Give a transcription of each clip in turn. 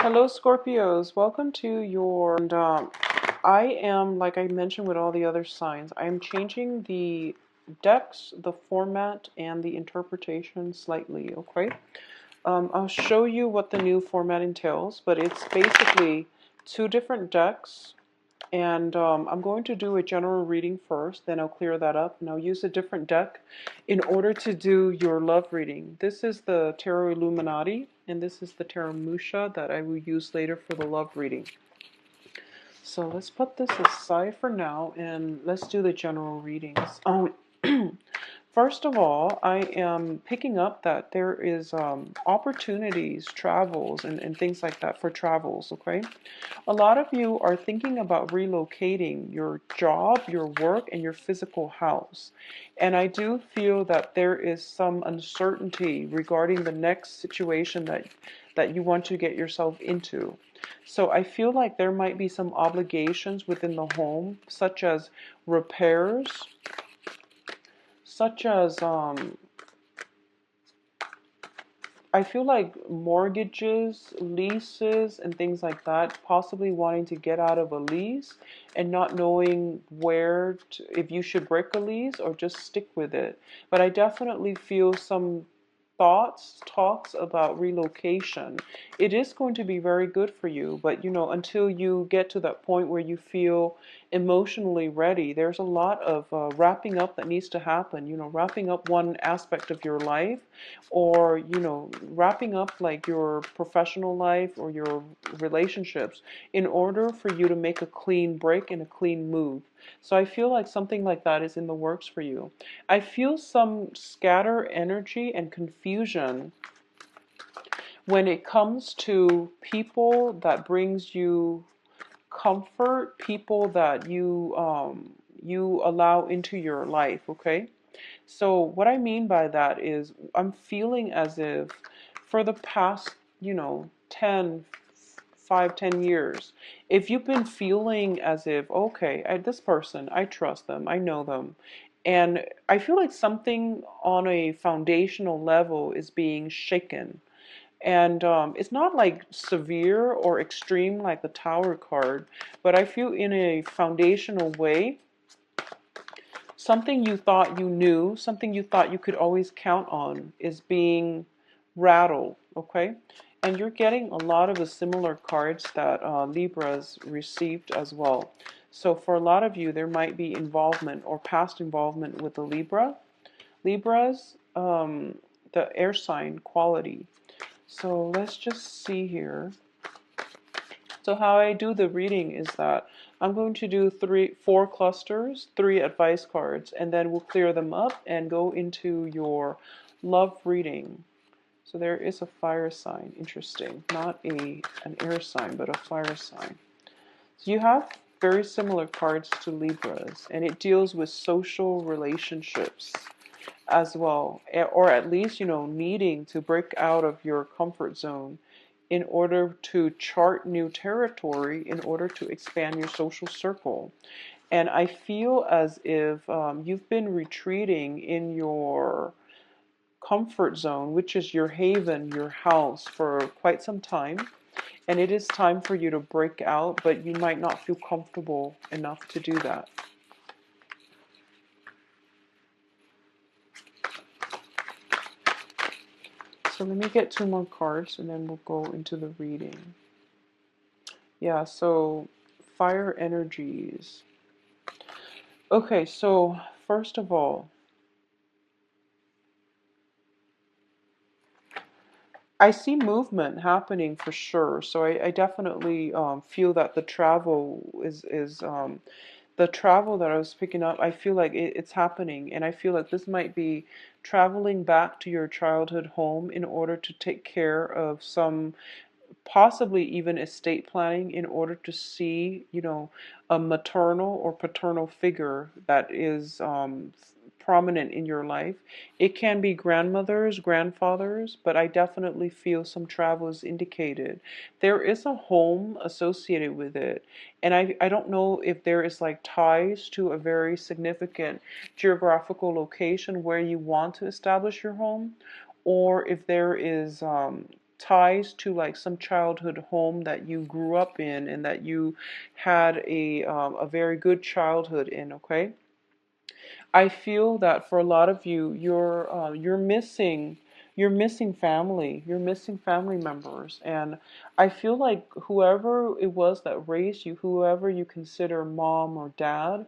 Hello, Scorpios. Welcome to your. I am, like I mentioned with all the other signs, I am changing the decks, the format, and the interpretation slightly, okay? I'll show you what the new format entails, but it's basically two different decks. And I'm going to do a general reading first, then I'll clear that up, and I'll use a different deck in order to do your love reading. This is the Tarot Illuminati, and this is the Tarot Musha that I will use later for the love reading. So let's put this aside for now, and let's do the general readings. First of all, I am picking up that there is opportunities, travels, and things like that for travels, okay? A lot of you are thinking about relocating your job, your work, and your physical house. And I do feel that there is some uncertainty regarding the next situation that you want to get yourself into. So I feel like there might be some obligations within the home, such as repairs, such as I feel like mortgages, leases, and things like that, possibly wanting to get out of a lease and not knowing if you should break a lease or just stick with it. But I definitely feel some talks about relocation. It is going to be very good for you, but until you get to that point where you feel emotionally ready, there's a lot of wrapping up that needs to happen. Wrapping up one aspect of your life, or wrapping up like your professional life or your relationships in order for you to make a clean break and a clean move. So I feel like something like that is in the works for you. I feel some scatter energy and confusion when it comes to people that brings you comfort, people that you allow into your life, okay? So what I mean by that is I'm feeling as if for the past, 10, 5, 10 years, if you've been feeling as if, okay, this person, I trust them, I know them, and I feel like something on a foundational level is being shaken. And it's not like severe or extreme like the Tower card, but I feel in a foundational way, something you thought you knew, something you thought you could always count on is being rattled, okay? And you're getting a lot of the similar cards that Libras received as well. So for a lot of you, there might be involvement or past involvement with the Libras, the air sign quality. So let's just see here. So how I do the reading is that I'm going to do 4 clusters, 3 advice cards, and then we'll clear them up and go into your love reading. So there is a fire sign, interesting. Not an air sign, but a fire sign. So you have very similar cards to Libras, and it deals with social relationships as well, or at least, needing to break out of your comfort zone in order to chart new territory, in order to expand your social circle. And I feel as if you've been retreating in your comfort zone, which is your haven, your house, for quite some time. And it is time for you to break out, but you might not feel comfortable enough to do that. So let me get 2 more cards and then we'll go into the reading. Yeah, so fire energies. Okay, so first of all, I see movement happening for sure. So I definitely feel that the travel is the travel that I was picking up. I feel like it's happening, and I feel like this might be traveling back to your childhood home in order to take care of some, possibly even estate planning, in order to see, a maternal or paternal figure that is prominent in your life. It can be grandmothers, grandfathers, but I definitely feel some travel is indicated. There is a home associated with it, and I don't know if there is like ties to a very significant geographical location where you want to establish your home, or if there is ties to like some childhood home that you grew up in and that you had a very good childhood in, okay? I feel that for a lot of you, you're missing family. You're missing family members, and I feel like whoever it was that raised you, whoever you consider mom or dad,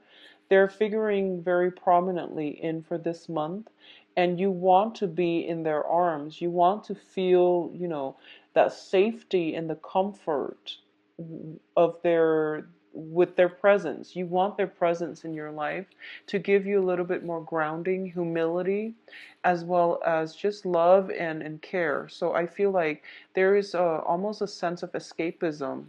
they're figuring very prominently in for this month, and you want to be in their arms. You want to feel, that safety and the comfort of their with their presence. You want their presence in your life to give you a little bit more grounding, humility, as well as just love and care. So I feel like there is almost a sense of escapism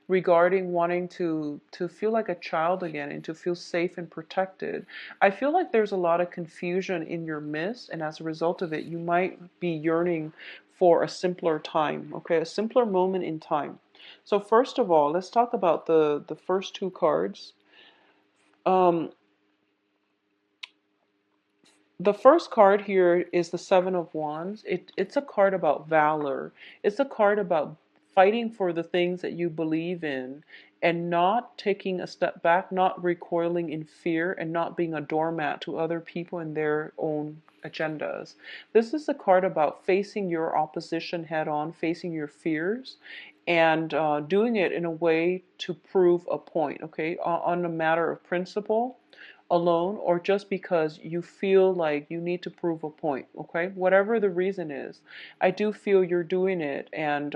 regarding wanting to feel like a child again and to feel safe and protected. I feel like there's a lot of confusion in your midst, and as a result of it, you might be yearning for a simpler time, okay, a simpler moment in time. So first of all, let's talk about the first two cards. Um, the first card here is the Seven of Wands. It's a card about valor. It's a card about fighting for the things that you believe in and not taking a step back, not recoiling in fear, and not being a doormat to other people and their own agendas. This is a card about facing your opposition head on, facing your fears, and doing it in a way to prove a point, okay, on a matter of principle alone, or just because you feel like you need to prove a point, okay? Whatever the reason is, I do feel you're doing it. And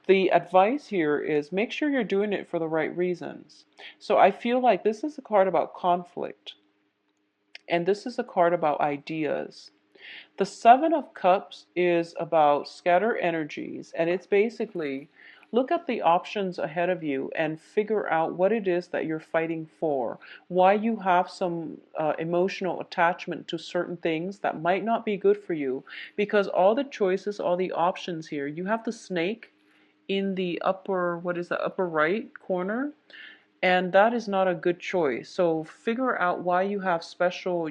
the advice here is make sure you're doing it for the right reasons. So I feel like this is a card about conflict, and this is a card about ideas. The Seven of Cups is about scatter energies, and it's basically look at the options ahead of you and figure out what it is that you're fighting for, why you have some emotional attachment to certain things that might not be good for you, because all the choices, all the options here, you have the snake in the upper, what is the upper right corner? And that is not a good choice. So figure out why you have special,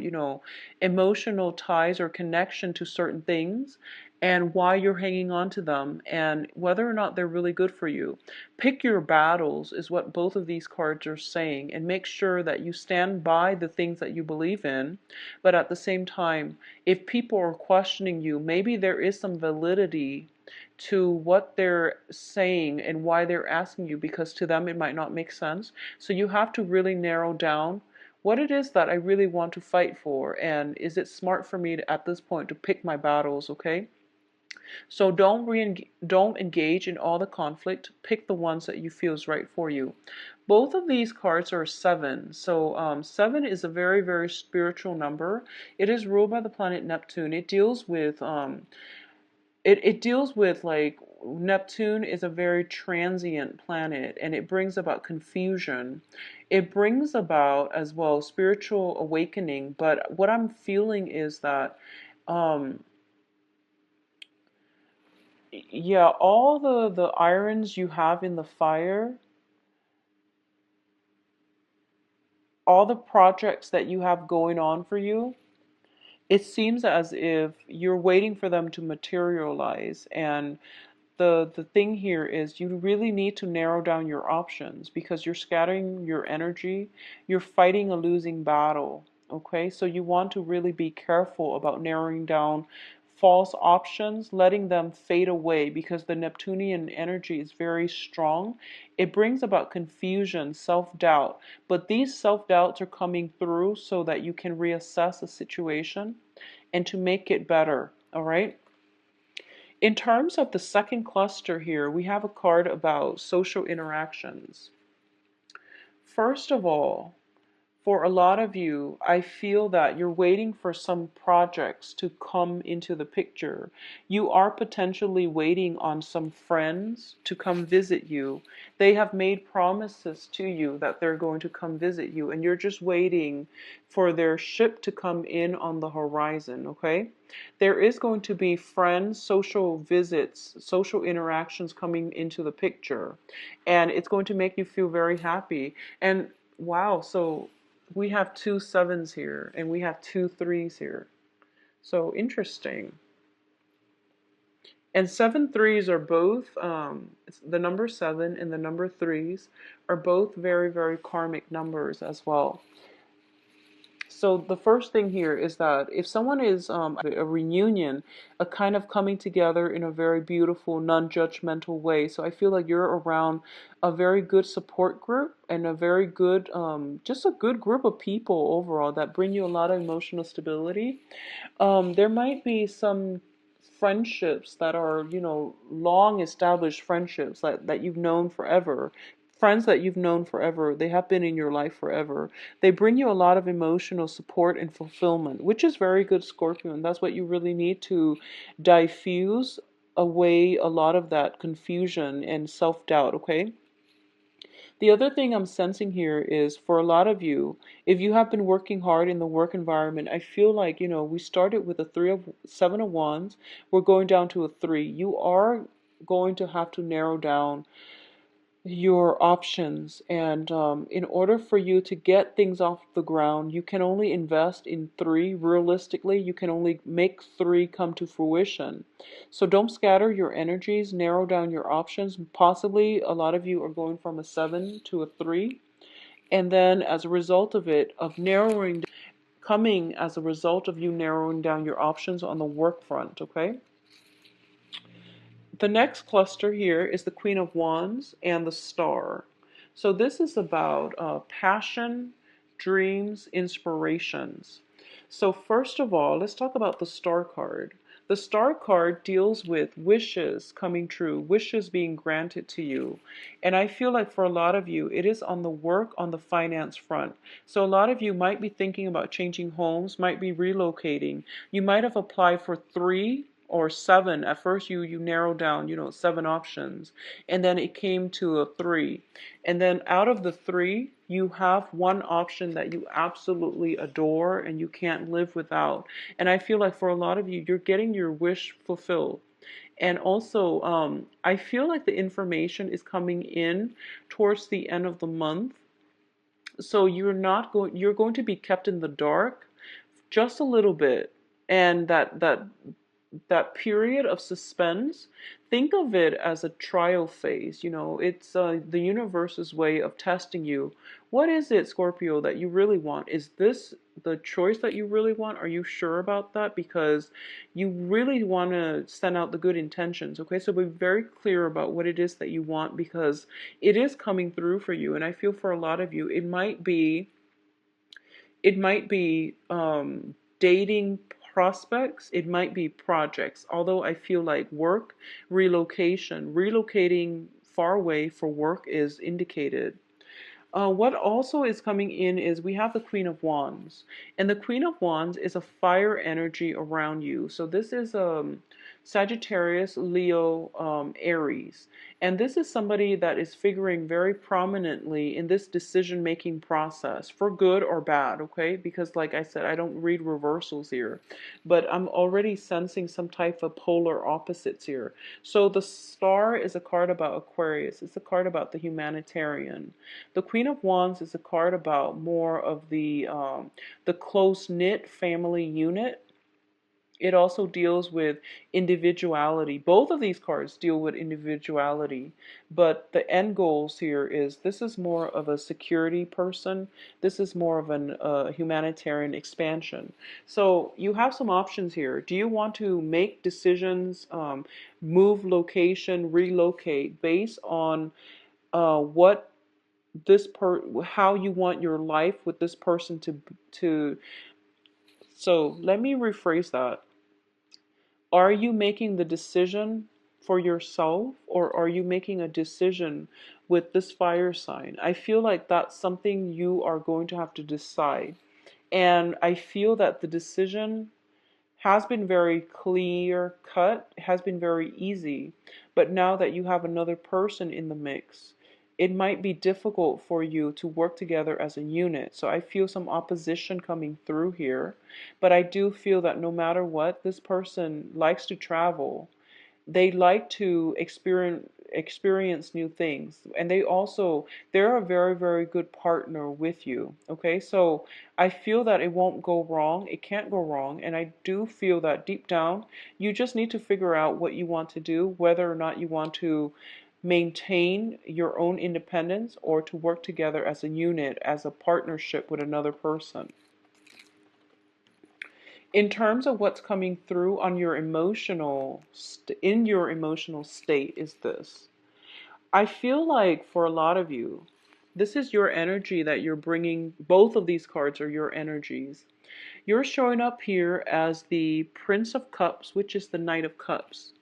emotional ties or connection to certain things and why you're hanging on to them and whether or not they're really good for you. Pick your battles is what both of these cards are saying, and make sure that you stand by the things that you believe in. But at the same time, if people are questioning you, maybe there is some validity to what they're saying and why they're asking you, because to them it might not make sense. So you have to really narrow down what it is that I really want to fight for, and is it smart for me to, at this point, to pick my battles, okay? So don't engage in all the conflict. Pick the ones that you feel is right for you. Both of these cards are seven. So seven is a very, very spiritual number. It is ruled by the planet Neptune. It deals with it deals with like Neptune is a very transient planet, and it brings about confusion. It brings about as well spiritual awakening. But what I'm feeling is that um, yeah, all the irons you have in the fire, all the projects that you have going on for you, it seems as if you're waiting for them to materialize. And the thing here is you really need to narrow down your options because you're scattering your energy. You're fighting a losing battle. Okay, so you want to really be careful about narrowing down false options, letting them fade away, because the Neptunian energy is very strong. It brings about confusion, self-doubt, but these self-doubts are coming through so that you can reassess the situation and to make it better. All right. In terms of the second cluster here, we have a card about social interactions. First of all, for a lot of you, I feel that you're waiting for some projects to come into the picture. You are potentially waiting on some friends to come visit you. They have made promises to you that they're going to come visit you, and you're just waiting for their ship to come in on the horizon, okay? There is going to be friends, social visits, social interactions coming into the picture, and it's going to make you feel very happy. And wow, so we have two sevens here and we have two threes here. So interesting. And 7 3s are both, the number 7 and the number 3s are both very, very karmic numbers as well. So the first thing here is that if someone is a reunion, a kind of coming together in a very beautiful, non-judgmental way. So I feel like you're around a very good support group and a very good, just a good group of people overall that bring you a lot of emotional stability. There might be some friendships that are, long established friendships that you've known forever. Friends that you've known forever, they have been in your life forever. They bring you a lot of emotional support and fulfillment, which is very good, Scorpio, and that's what you really need to diffuse away a lot of that confusion and self-doubt, okay? The other thing I'm sensing here is for a lot of you, if you have been working hard in the work environment, I feel like, we started with a 7 of wands, we're going down to a 3. You are going to have to narrow down your options, and in order for you to get things off the ground, you can only invest in 3. Realistically, you can only make 3 come to fruition. So don't scatter your energies, narrow down your options. Possibly a lot of you are going from a 7 to a 3, and then as a result of it, of narrowing, coming as a result of you narrowing down your options on the work front, okay? The next cluster here is the Queen of Wands and the Star. So this is about passion, dreams, inspirations. So first of all, let's talk about the Star card. The Star card deals with wishes coming true, wishes being granted to you. And I feel like for a lot of you, it is on the work, on the finance front. So a lot of you might be thinking about changing homes, might be relocating. You might have applied for 3 or 7. At first you narrowed down, 7 options, and then it came to a 3, and then out of the 3 you have one option that you absolutely adore and you can't live without. And I feel like for a lot of you, you're getting your wish fulfilled. And also, I feel like the information is coming in towards the end of the month, so you're going to be kept in the dark just a little bit. And that period of suspense, think of it as a trial phase. It's the universe's way of testing you. What is it, Scorpio, that you really want? Is this the choice that you really want? Are you sure about that? Because you really want to send out the good intentions, okay? So be very clear about what it is that you want, because it is coming through for you. And I feel for a lot of you, it might be dating prospects, it might be projects. Although I feel like work, relocating far away for work is indicated. What also is coming in is we have the Queen of Wands. And the Queen of Wands is a fire energy around you. So this is Sagittarius, Leo, Aries. And this is somebody that is figuring very prominently in this decision-making process, for good or bad, okay? Because like I said, I don't read reversals here, but I'm already sensing some type of polar opposites here. So the Star is a card about Aquarius. It's a card about the humanitarian. The Queen of Wands is a card about more of the close-knit family unit. It also deals with individuality. Both of these cards deal with individuality, but the end goals here is this is more of a security person. This is more of an humanitarian expansion. So you have some options here. Do you want to make decisions, move location, relocate based on what how you want your life with this person to so let me rephrase that. Are you making the decision for yourself, or are you making a decision with this fire sign? I feel like that's something you are going to have to decide. And I feel that the decision has been very clear cut, has been very easy. But now that you have another person in the mix, it might be difficult for you to work together as a unit. So I feel some opposition coming through here. But I do feel that no matter what, this person likes to travel. They like to experience new things. And they're a very, very good partner with you. Okay, so I feel that it won't go wrong. It can't go wrong. And I do feel that deep down, you just need to figure out what you want to do, whether or not you want to maintain your own independence or to work together as a unit, as a partnership with another person. In terms of what's coming through on your in your emotional state is this. I feel like for a lot of you, this is your energy that you're bringing. Both of these cards are your energies. You're showing up here as the Prince of Cups, which is the Knight of Cups.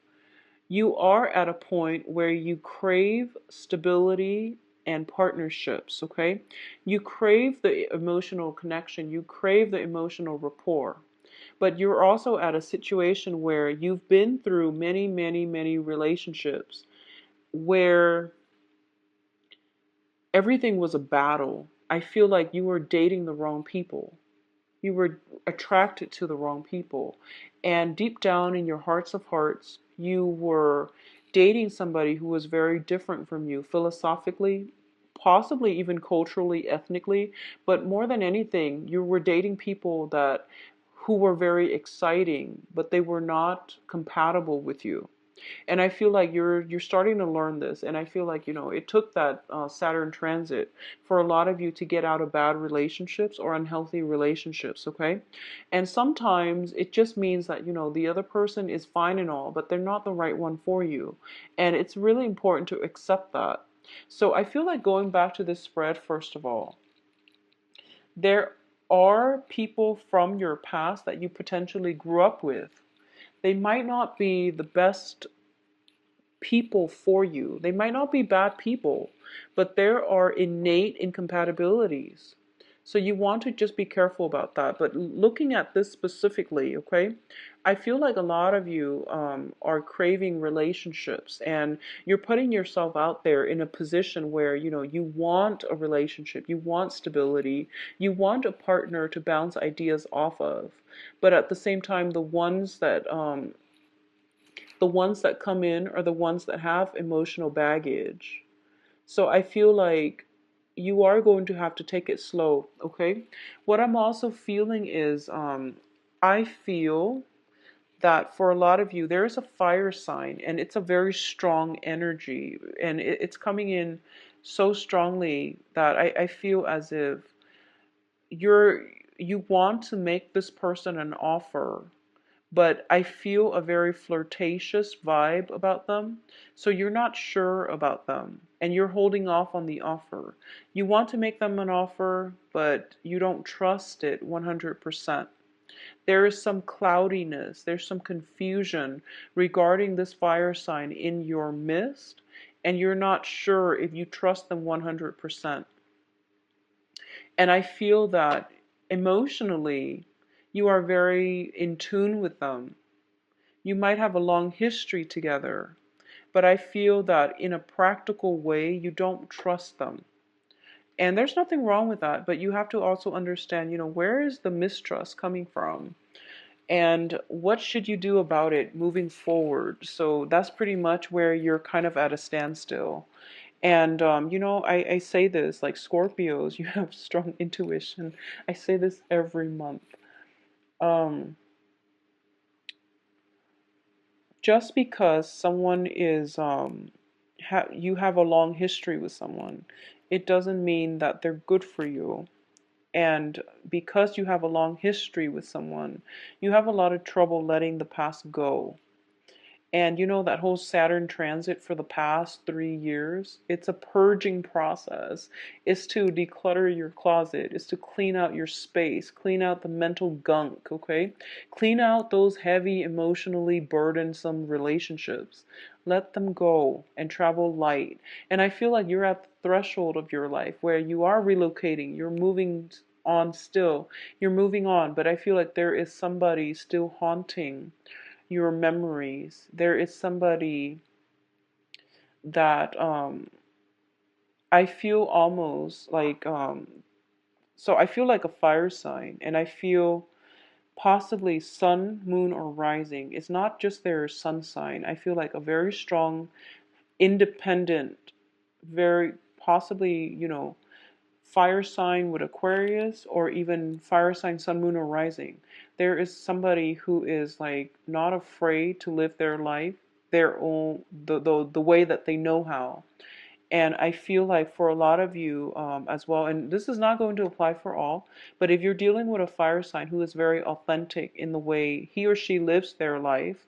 You are at a point where you crave stability and partnerships, okay? You crave the emotional connection, you crave the emotional rapport. But you're also at a situation where you've been through many, many, many relationships where everything was a battle. I feel like you were dating the wrong people. You were attracted to the wrong people. And deep down in your hearts of hearts, you were dating somebody who was very different from you philosophically, possibly even culturally, ethnically, but more than anything, you were dating people that who were very exciting, but they were not compatible with you. And I feel like you're starting to learn this, and I feel like it took that Saturn transit for a lot of you to get out of bad relationships or unhealthy relationships, okay? And sometimes it just means that the other person is fine and all, but they're not the right one for you, and it's really important to accept that. So I feel like going back to this spread, first of all, there are people from your past that you potentially grew up with. They might not be the best people for you. They might not be bad people, but there are innate incompatibilities. So you want to just be careful about that. But looking at this specifically, okay, I feel like a lot of you are craving relationships, and you're putting yourself out there in a position where you want a relationship, you want stability, you want a partner to bounce ideas off of. But at the same time, the ones that come in are the ones that have emotional baggage. So I feel like you are going to have to take it slow, okay? What I'm also feeling is I feel that for a lot of you, there is a fire sign, and it's a very strong energy, and it's coming in so strongly that I feel as if you want to make this person an offer, but I feel a very flirtatious vibe about them. So you're not sure about them and you're holding off on the offer. You want to make them an offer, but you don't trust it 100%. There is some cloudiness, there's some confusion regarding this fire sign in your midst, and you're not sure if you trust them 100%. And I feel that emotionally, you are very in tune with them. You might have a long history together, but I feel that in a practical way, you don't trust them. And there's nothing wrong with that, but you have to also understand, where is the mistrust coming from? And what should you do about it moving forward? So that's pretty much where you're kind of at a standstill. And, I say this like Scorpios, you have strong intuition. I say this every month. Um, just because someone is you have a long history with someone, it doesn't mean that they're good for you. And because you have a long history with someone, you have a lot of trouble letting the past go. And that whole Saturn transit for the past 3 years, it's a purging process. It's to declutter your closet. It's to clean out your space, clean out the mental gunk, okay? Clean out those heavy, emotionally burdensome relationships. Let them go and travel light. And I feel like you're at the threshold of your life where you are relocating, you're moving on still, you're moving on, but I feel like there is somebody still haunting your memories. There is somebody that I feel almost like so I feel like a fire sign, and I feel possibly sun, moon, or rising. It's not just their sun sign. I feel like a very strong independent, very possibly, fire sign with Aquarius, or even fire sign sun, moon, or rising. There is somebody who is like not afraid to live their life their own, the way that they know how. And I feel like for a lot of you as well, and this is not going to apply for all, but if you're dealing with a fire sign who is very authentic in the way he or she lives their life,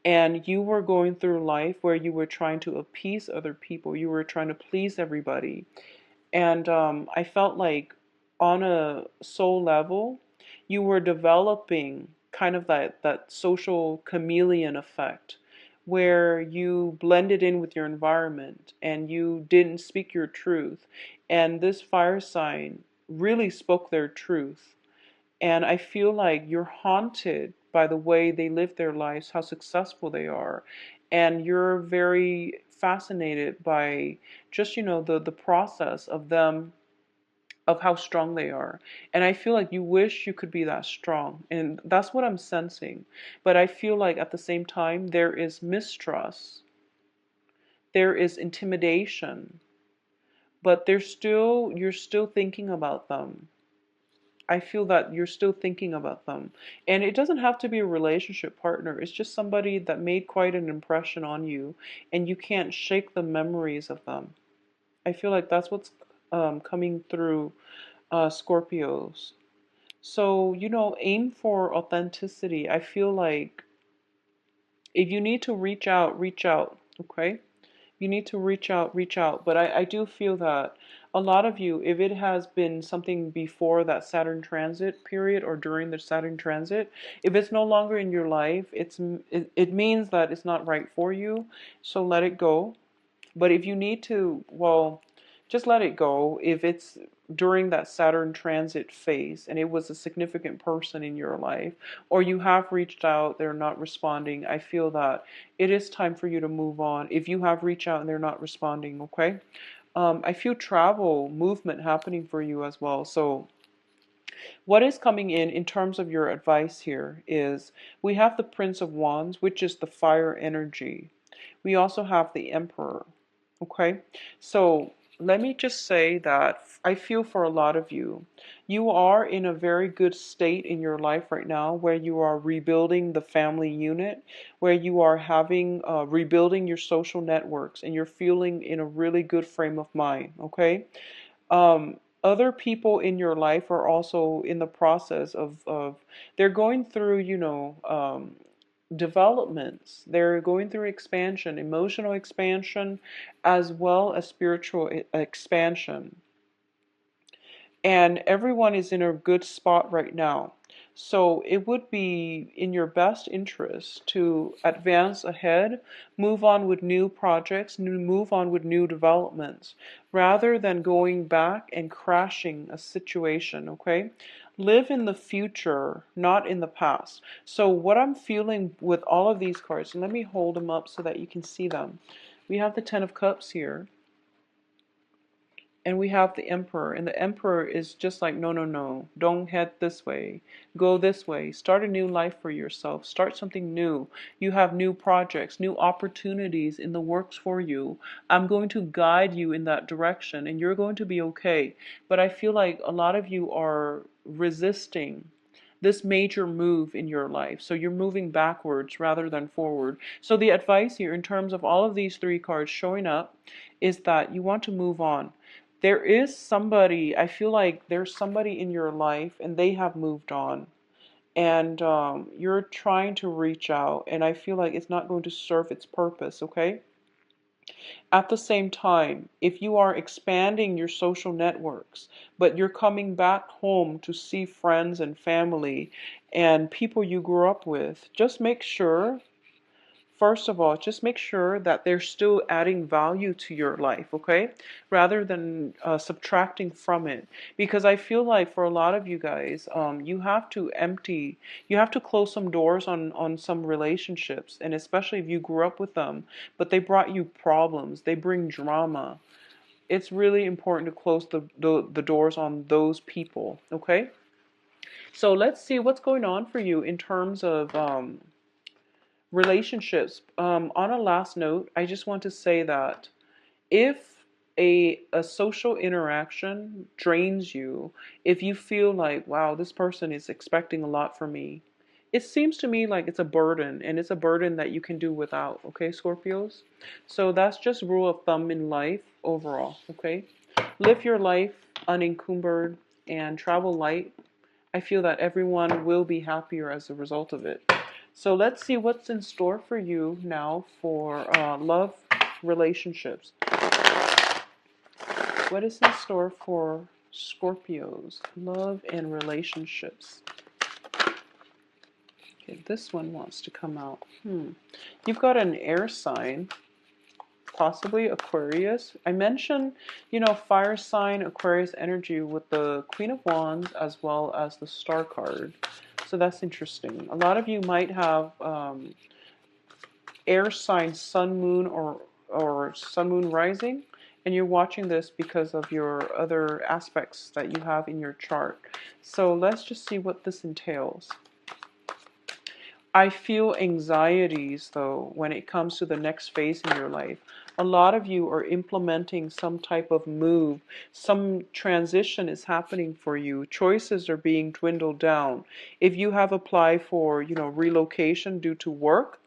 and you were going through life where you were trying to appease other people, you were trying to please everybody, and I felt like on a soul level, you were developing kind of that social chameleon effect where you blended in with your environment and you didn't speak your truth. And this fire sign really spoke their truth. And I feel like you're haunted by the way they live their lives, how successful they are. And you're very fascinated by just, the process of them, of how strong they are. And I feel like you wish you could be that strong. And that's what I'm sensing. But I feel like at the same time, there is mistrust, there is intimidation, but you're still thinking about them. I feel that you're still thinking about them. And it doesn't have to be a relationship partner. It's just somebody that made quite an impression on you and you can't shake the memories of them. I feel like that's what's coming through Scorpios. So, aim for authenticity. I feel like if you need to reach out, okay? You need to reach out, reach out. But I do feel that a lot of you, if it has been something before that Saturn transit period or during the Saturn transit, if it's no longer in your life, it means that it's not right for you. So let it go. But if you need to, well, just let it go. If it's during that Saturn transit phase and it was a significant person in your life, or you have reached out, they're not responding, I feel that it is time for you to move on. If you have reached out and they're not responding, okay? I feel travel, movement happening for you as well. So what is coming in terms of your advice here is we have the Prince of Wands, which is the fire energy. We also have the Emperor. Okay, so let me just say that I feel for a lot of you, you are in a very good state in your life right now where you are rebuilding the family unit, where you are having rebuilding your social networks, and you're feeling in a really good frame of mind. Okay, other people in your life are also in the process of they're going through, developments. They're going through expansion, emotional expansion, as well as spiritual expansion. And everyone is in a good spot right now. So it would be in your best interest to advance ahead, move on with new projects, move on with new developments, rather than going back and crashing a situation, okay? Live in the future, not in the past. So what I'm feeling with all of these cards, and let me hold them up so that you can see them. We have the Ten of Cups here. And we have the Emperor, and the Emperor is just like, no, no, no, don't head this way, go this way, start a new life for yourself, start something new. You have new projects, new opportunities in the works for you. I'm going to guide you in that direction, and you're going to be okay. But I feel like a lot of you are resisting this major move in your life. So you're moving backwards rather than forward. So the advice here in terms of all of these three cards showing up is that you want to move on. There is somebody, I feel like there's somebody in your life and they have moved on. And you're trying to reach out, and I feel like it's not going to serve its purpose, okay? At the same time, if you are expanding your social networks, but you're coming back home to see friends and family and people you grew up with, just make sure, first of all, just make sure that they're still adding value to your life, okay? Rather than subtracting from it. Because I feel like for a lot of you guys, you have to you have to close some doors on some relationships. And especially if you grew up with them, but they brought you problems, they bring drama. It's really important to close the doors on those people, okay? So let's see what's going on for you in terms of Relationships. On a last note, I just want to say that if a social interaction drains you, if you feel like, wow, this person is expecting a lot from me, it seems to me like it's a burden, and it's a burden that you can do without, okay, Scorpios? So that's just rule of thumb in life overall, okay? Live your life unencumbered and travel light. I feel that everyone will be happier as a result of it. So let's see what's in store for you now for love, relationships. What is in store for Scorpios? Love and relationships. Okay, this one wants to come out. You've got an air sign, possibly Aquarius. I mentioned, fire sign, Aquarius energy with the Queen of Wands as well as the Star card. So that's interesting. A lot of you might have air sign, sun, moon, or sun, moon rising, and you're watching this because of your other aspects that you have in your chart. So let's just see what this entails. I feel anxieties, though, when it comes to the next phase in your life. A lot of you are implementing some type of move. Some transition is happening for you. Choices are being dwindled down. If you have applied for, relocation due to work,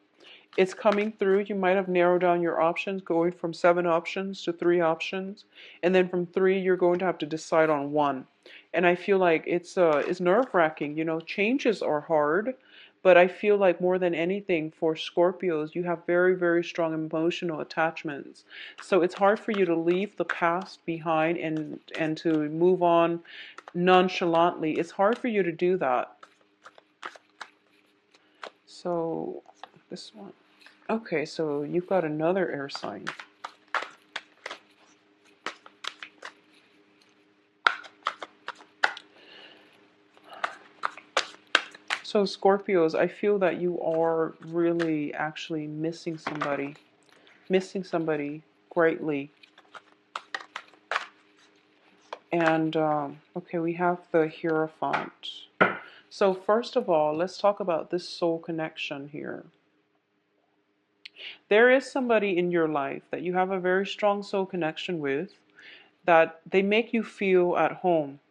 it's coming through. You might have narrowed down your options, going from 7 options to 3 options. And then from 3, you're going to have to decide on 1. And I feel like it's nerve-wracking. Changes are hard. But I feel like more than anything for Scorpios, you have very, very strong emotional attachments. So it's hard for you to leave the past behind and to move on nonchalantly. It's hard for you to do that. So this one. Okay, so you've got another air sign. So Scorpios, I feel that you are really actually missing somebody greatly. And okay, we have the Hierophant. So first of all, let's talk about this soul connection here. There is somebody in your life that you have a very strong soul connection with, that they make you feel at home.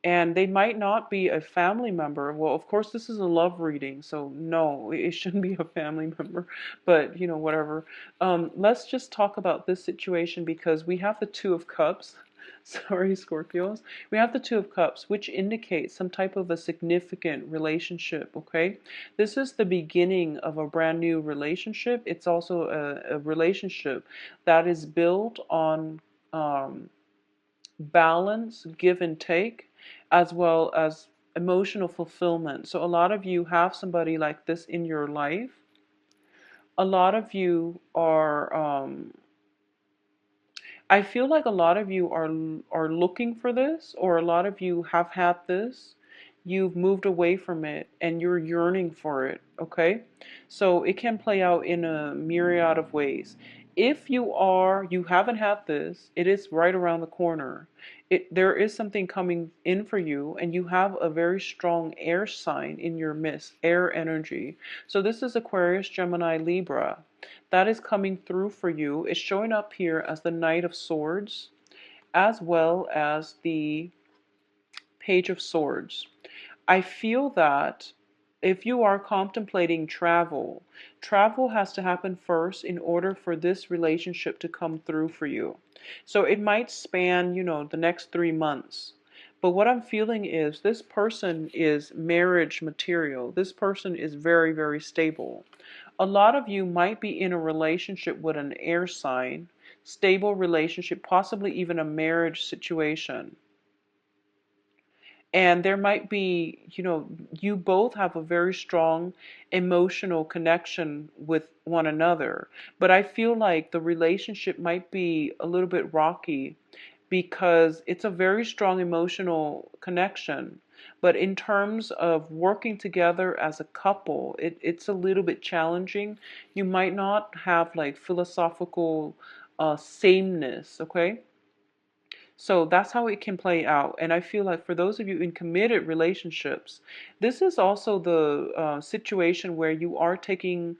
And they might not be a family member. Well, of course, this is a love reading, so no, it shouldn't be a family member, but whatever. Let's just talk about this situation because we have the Two of Cups. Sorry, Scorpios. We have the Two of Cups, which indicates some type of a significant relationship, okay? This is the beginning of a brand new relationship. It's also a relationship that is built on balance, give and take, as well as emotional fulfillment. So a lot of you have somebody like this in your life. A lot of you are I feel like a lot of you are looking for this, or a lot of you have had this. You've moved away from it and you're yearning for it, okay? So it can play out in a myriad of ways. If you haven't had this, it is right around the corner. There is something coming in for you, and you have a very strong air sign in your midst, air energy. So this is Aquarius, Gemini, Libra. That is coming through for you. It's showing up here as the Knight of Swords, as well as the Page of Swords. I feel that if you are contemplating travel, travel has to happen first in order for this relationship to come through for you. So it might span, the next 3 months. But what I'm feeling is this person is marriage material. This person is very, very stable. A lot of you might be in a relationship with an air sign, stable relationship, possibly even a marriage situation. And there might be, you both have a very strong emotional connection with one another. But I feel like the relationship might be a little bit rocky because it's a very strong emotional connection. But in terms of working together as a couple, it's a little bit challenging. You might not have like philosophical sameness, okay? So that's how it can play out. And I feel like for those of you in committed relationships, this is also the situation where you are taking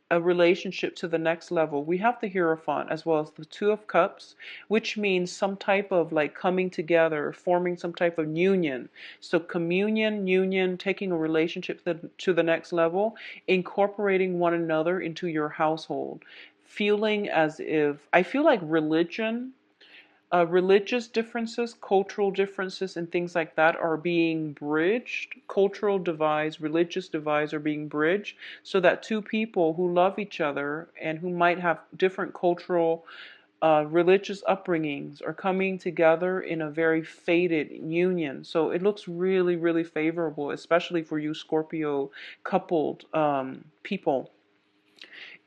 a relationship to the next level. We have the Hierophant as well as the Two of Cups, which means some type of like coming together, forming some type of union. So communion, union, taking a relationship to the next level, incorporating one another into your household. Feeling as if, I feel like religious differences, cultural differences, and things like that are being bridged. Cultural divides, religious divides are being bridged so that two people who love each other and who might have different cultural, religious upbringings are coming together in a very fated union. So it looks really, really favorable, especially for you Scorpio coupled people.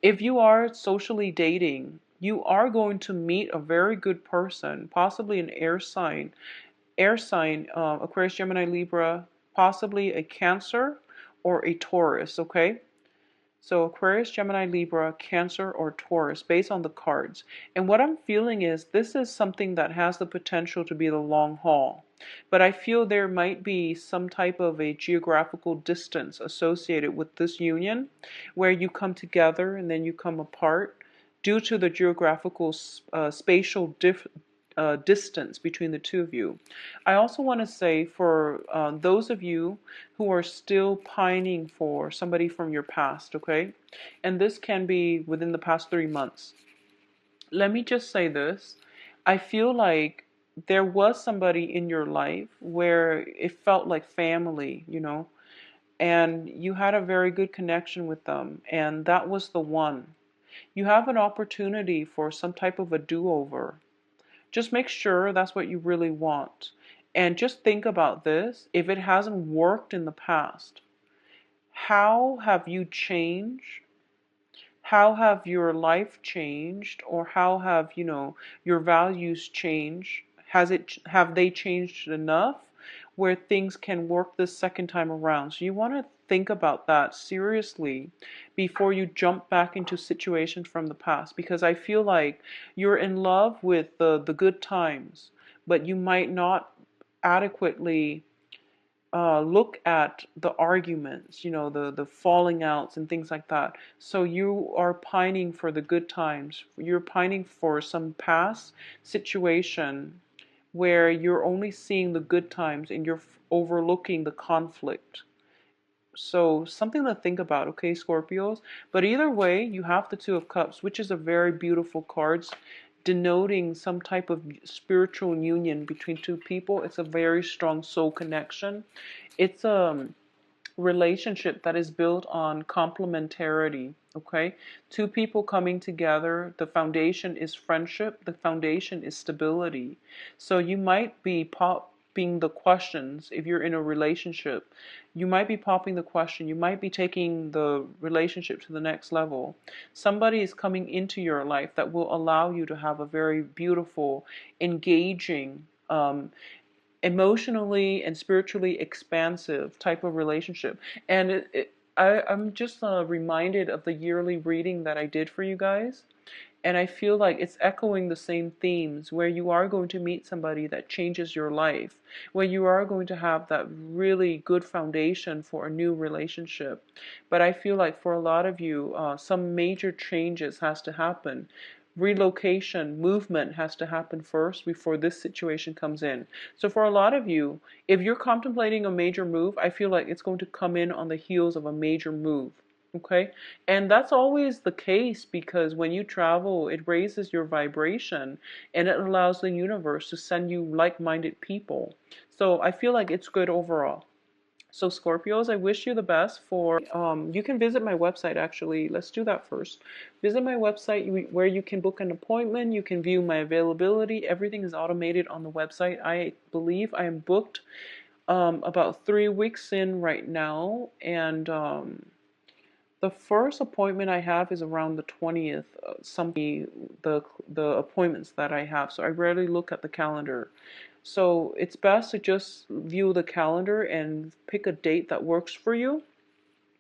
If you are socially dating, you are going to meet a very good person, possibly an air sign, Aquarius, Gemini, Libra, possibly a Cancer or a Taurus, okay? So Aquarius, Gemini, Libra, Cancer, or Taurus, based on the cards. And what I'm feeling is this is something that has the potential to be the long haul. But I feel there might be some type of a geographical distance associated with this union where you come together and then you come apart due to the geographical spatial distance between the two of you. I also want to say for those of you who are still pining for somebody from your past, okay? And this can be within the past 3 months. Let me just say this. I feel like there was somebody in your life where it felt like family, and you had a very good connection with them, and that was the one. You have an opportunity for some type of a do-over. Just make sure that's what you really want. And just think about this. If it hasn't worked in the past, how have you changed? How have your life changed? Or how have, your values changed? Have they changed enough where things can work the second time around? So you want to think about that seriously before you jump back into situations from the past, because I feel like you're in love with the good times, but you might not adequately look at the arguments, the falling outs and things like that. So you are pining for the good times. You're pining for some past situation where you're only seeing the good times and you're overlooking the conflict. So something to think about, okay, Scorpios? But either way, you have the Two of Cups, which is a very beautiful card, denoting some type of spiritual union between two people. It's a very strong soul connection. It's a relationship that is built on complementarity, okay? Two people coming together, the foundation is friendship, the foundation is stability. So you might be popping the questions if you're in a relationship. You might be popping the question, you might be taking the relationship to the next level. Somebody is coming into your life that will allow you to have a very beautiful, engaging, emotionally and spiritually expansive type of relationship. And I'm just reminded of the yearly reading that I did for you guys. And I feel like it's echoing the same themes where you are going to meet somebody that changes your life, where you are going to have that really good foundation for a new relationship. But I feel like for a lot of you, some major changes has to happen. Relocation, movement has to happen first before this situation comes in. So for a lot of you, if you're contemplating a major move, I feel like it's going to come in on the heels of a major move. Okay? And that's always the case because when you travel, it raises your vibration and it allows the universe to send you like-minded people. So I feel like it's good overall. So Scorpios, I wish you the best for, you can visit my website actually. Let's do that first. Visit my website where you can book an appointment. You can view my availability. Everything is automated on the website. I believe I am booked about 3 weeks in right now. And the first appointment I have is around the 20th, the appointments that I have. So I rarely look at the calendar. So it's best to just view the calendar and pick a date that works for you.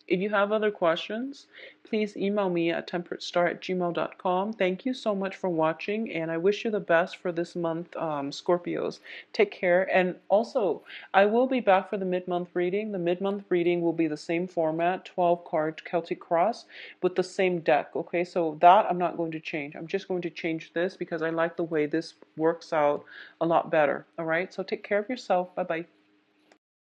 If you have other questions, please email me at temperatestar@gmail.com. Thank you so much for watching, and I wish you the best for this month, Scorpios. Take care. And also, I will be back for the mid-month reading. The mid-month reading will be the same format, 12-card Celtic Cross, with the same deck. Okay, so that I'm not going to change. I'm just going to change this because I like the way this works out a lot better. All right, so take care of yourself. Bye-bye.